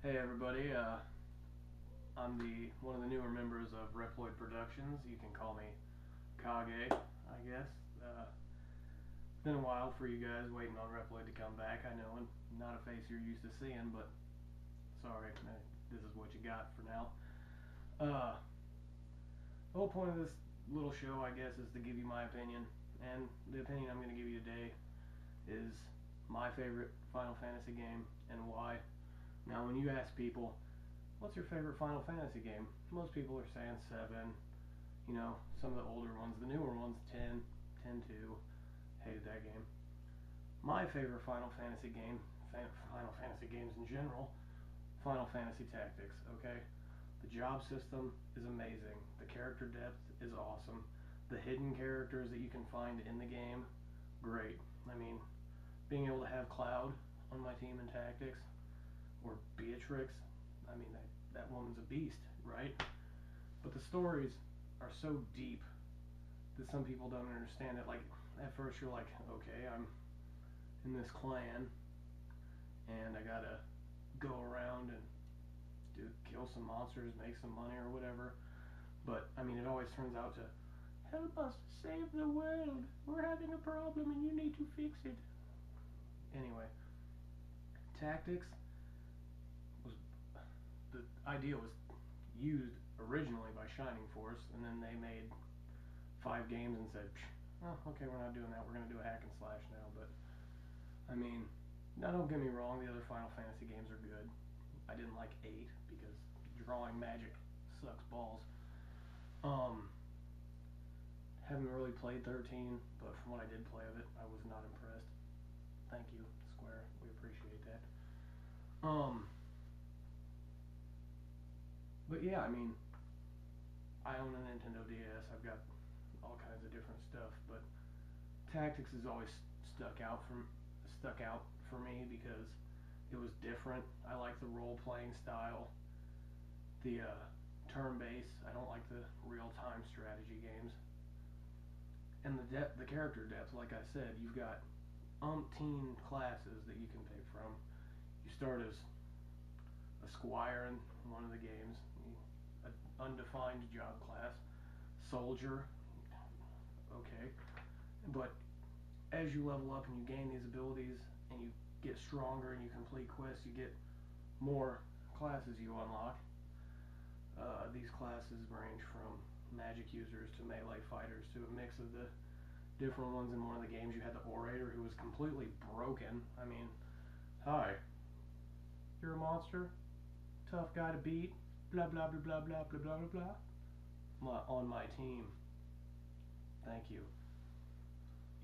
Hey everybody, I'm one of the newer members of ReploidProductions. You can call me Kage, I guess. It's been a while for you guys waiting on Reploid to come back, I know, and not a face you're used to seeing, but sorry, this is what you got for now. The whole point of this little show, I guess, is to give you my opinion, and the opinion I'm going to give you today is my favorite Final Fantasy game and why. Now, when you ask people, what's your favorite Final Fantasy game? Most people are saying 7, you know, some of the older ones. The newer ones, 10, 10-2, hated that game. My favorite Final Fantasy game, Final Fantasy games in general, Final Fantasy Tactics, okay? The job system is amazing. The character depth is awesome. The hidden characters that you can find in the game, great. I mean, being able to have Cloud on my team in Tactics, or Beatrix, I mean, that woman's a beast, right? But the stories are so deep that some people don't understand it. Like, at first you're like, okay, I'm in this clan, and I gotta go around and kill some monsters, make some money or whatever. But, I mean, it always turns out to, help us save the world, we're having a problem and you need to fix it. Anyway, Tactics, the idea was used originally by Shining Force, and then they made 5 games and said, oh, okay, we're not doing that, we're going to do a hack and slash now. But, I mean, now don't get me wrong, the other Final Fantasy games are good. I didn't like 8 because drawing magic sucks balls. Haven't really played 13, but from what I did play of it, I was not impressed. Thank you, Square, we appreciate that. But yeah, I mean, I own a Nintendo DS. I've got all kinds of different stuff, but Tactics has always stuck out for me because it was different. I like the role-playing style, the turn-based. I don't like the real-time strategy games, and the character depth. Like I said, you've got umpteen classes that you can pick from. You start as a squire in one of the games, an undefined job class, soldier, okay, but as you level up and you gain these abilities and you get stronger and you complete quests, you get more classes you unlock. These classes range from magic users to melee fighters to a mix of the different ones. In one of the games you had the orator who was completely broken. I mean, hi, you're a monster, tough guy to beat, blah blah blah blah blah blah blah blah blah. On my team. Thank you.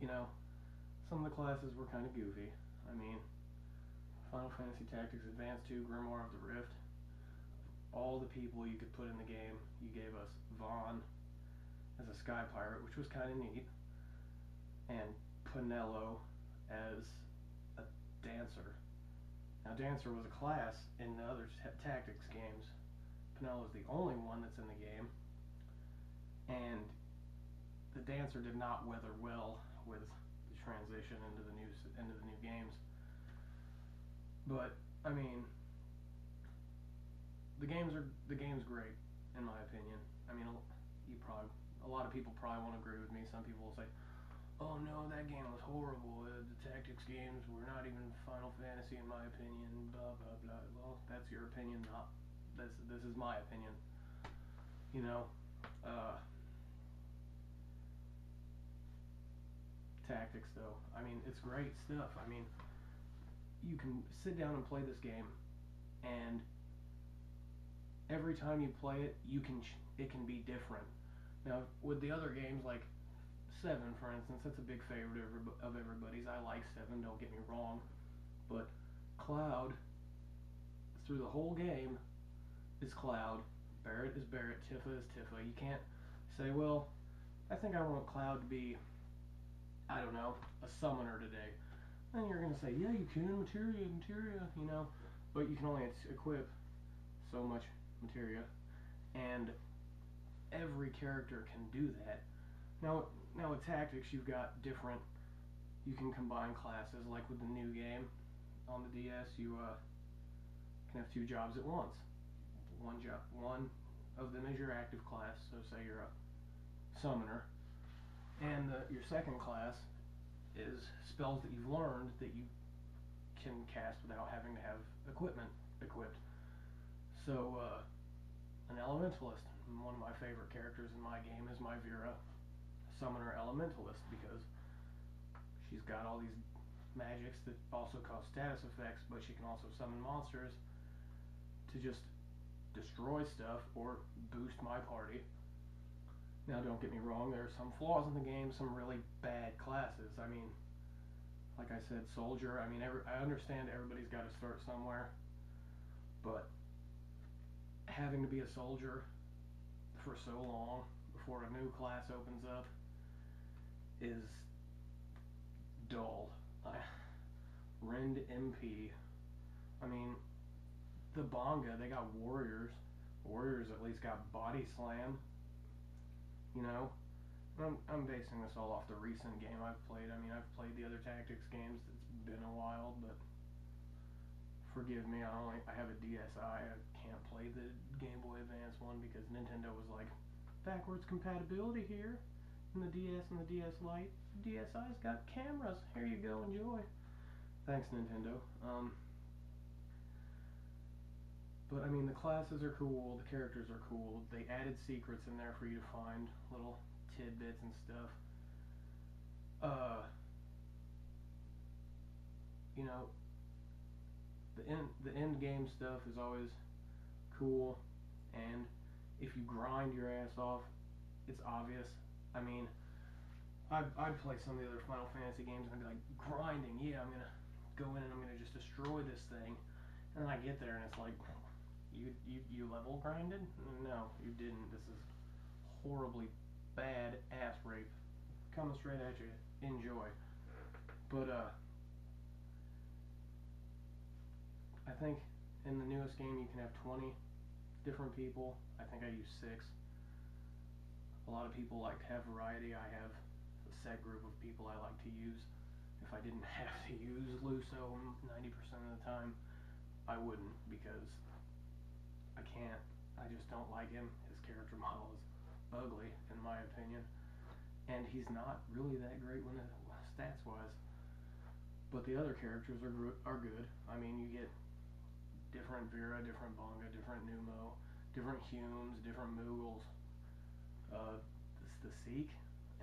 You know, some of the classes were kind of goofy. I mean, Final Fantasy Tactics Advance 2, Grimoire of the Rift. All the people you could put in the game, you gave us Vaughn as a sky pirate, which was kind of neat, and Pinello as a dancer. Now, Dancer was a class in the other Tactics games. Pinello is the only one that's in the game, and the Dancer did not weather well with the transition into the new games. But I mean, the game's great in my opinion. I mean, a lot of people probably won't agree with me. Some people will say, oh no, that game was horrible. The Tactics games were not even Final Fantasy in my opinion, blah blah blah. Well, that's your opinion, not this is my opinion. You know, Tactics though, I mean, it's great stuff. I mean, you can sit down and play this game, and every time you play it, it can be different. Now, with the other games like 7, for instance, that's a big favorite of everybody's. I like 7, don't get me wrong, but Cloud, through the whole game, is Cloud. Barret is Barret. Tifa is Tifa. You can't say, well, I think I want Cloud to be, I don't know, a summoner today. And you're going to say, yeah, you can, materia, you know, but you can only equip so much materia, and every character can do that. Now with Tactics, you've got different, you can combine classes, like with the new game on the DS, you can have 2 jobs at once. One of them is your active class, so say you're a summoner, and your second class is spells that you've learned that you can cast without having to have equipment equipped. So an elementalist, one of my favorite characters in my game is my Vera, summoner elementalist, because she's got all these magics that also cause status effects, but she can also summon monsters to just destroy stuff or boost my party. Now don't get me wrong, there are some flaws in the game, some really bad classes. I mean, like I said, soldier, I mean, I understand everybody's got to start somewhere, but having to be a soldier for so long before a new class opens up is dull. Rend MP. I mean, the Bonga, they got warriors. Warriors at least got body slam. You know, I'm basing this all off the recent game I've played. I mean, I've played the other tactics games. It's been a while, but forgive me. I have a DSi. I can't play the Game Boy Advance one because Nintendo was like, backwards compatibility here in the DS and the DS Lite. The DSi's got cameras. Here you go, enjoy. Thanks, Nintendo. But I mean, the classes are cool, the characters are cool. They added secrets in there for you to find, little tidbits and stuff. You know, the end game stuff is always cool, and if you grind your ass off, it's obvious. I mean, I'd play some of the other Final Fantasy games and I'd be like, grinding, yeah, I'm gonna go in and I'm gonna just destroy this thing, and then I get there and it's like, you level grinded? No, you didn't. This is horribly bad ass rape coming straight at you. Enjoy. But I think in the newest game you can have 20 different people. I think I use 6. A lot of people like to have variety. I have a set group of people I like to use. If I didn't have to use Luso 90% of the time, I wouldn't, because I can't. I just don't like him. His character model is ugly, in my opinion, and he's not really that great when stats wise. But the other characters are good. I mean, you get different Vera, different Bonga, different Numo, different Humes, different Moogles. The Seek,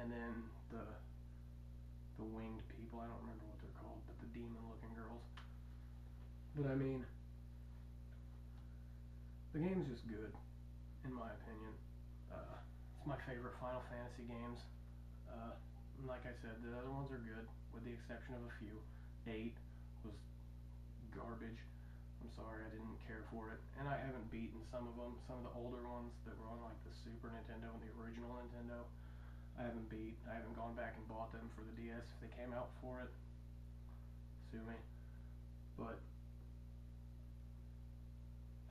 and then the winged people. I don't remember what they're called, but the demon-looking girls. But I mean, the game's just good, in my opinion. It's my favorite Final Fantasy games. Like I said, the other ones are good, with the exception of a few. 8 was garbage. I'm sorry, I didn't care for it. And I haven't beaten some of them. Some of the older ones that were on like the Super Nintendo and the original Nintendo, I haven't beat. I haven't gone back and bought them for the DS. If they came out for it, sue me. But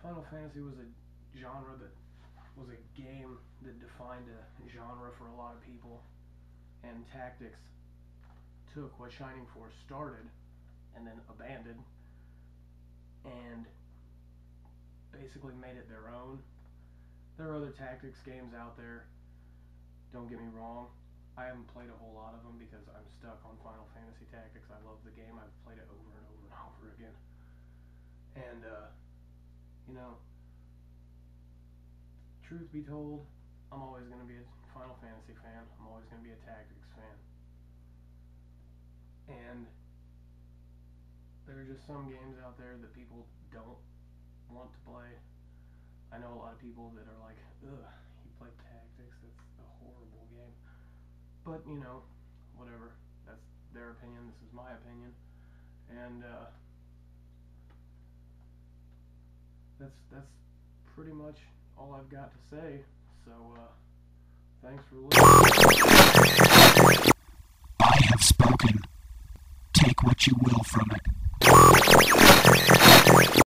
Final Fantasy was a genre that was a game that defined a genre for a lot of people, and Tactics took what Shining Force started and then abandoned and basically made it their own. There are other Tactics games out there, don't get me wrong. I haven't played a whole lot of them because I'm stuck on Final Fantasy Tactics. I love the game. I've played it over and over and over again. And you know, truth be told, I'm always going to be a Final Fantasy fan. I'm always going to be a Tactics fan. And there are just some games out there that people don't want to play. I know a lot of people that are like, ugh, you play Tactics, that's a horrible game. But, you know, whatever. That's their opinion. This is my opinion. And that's pretty much all I've got to say. So thanks for listening. I have spoken. Take what you will from it.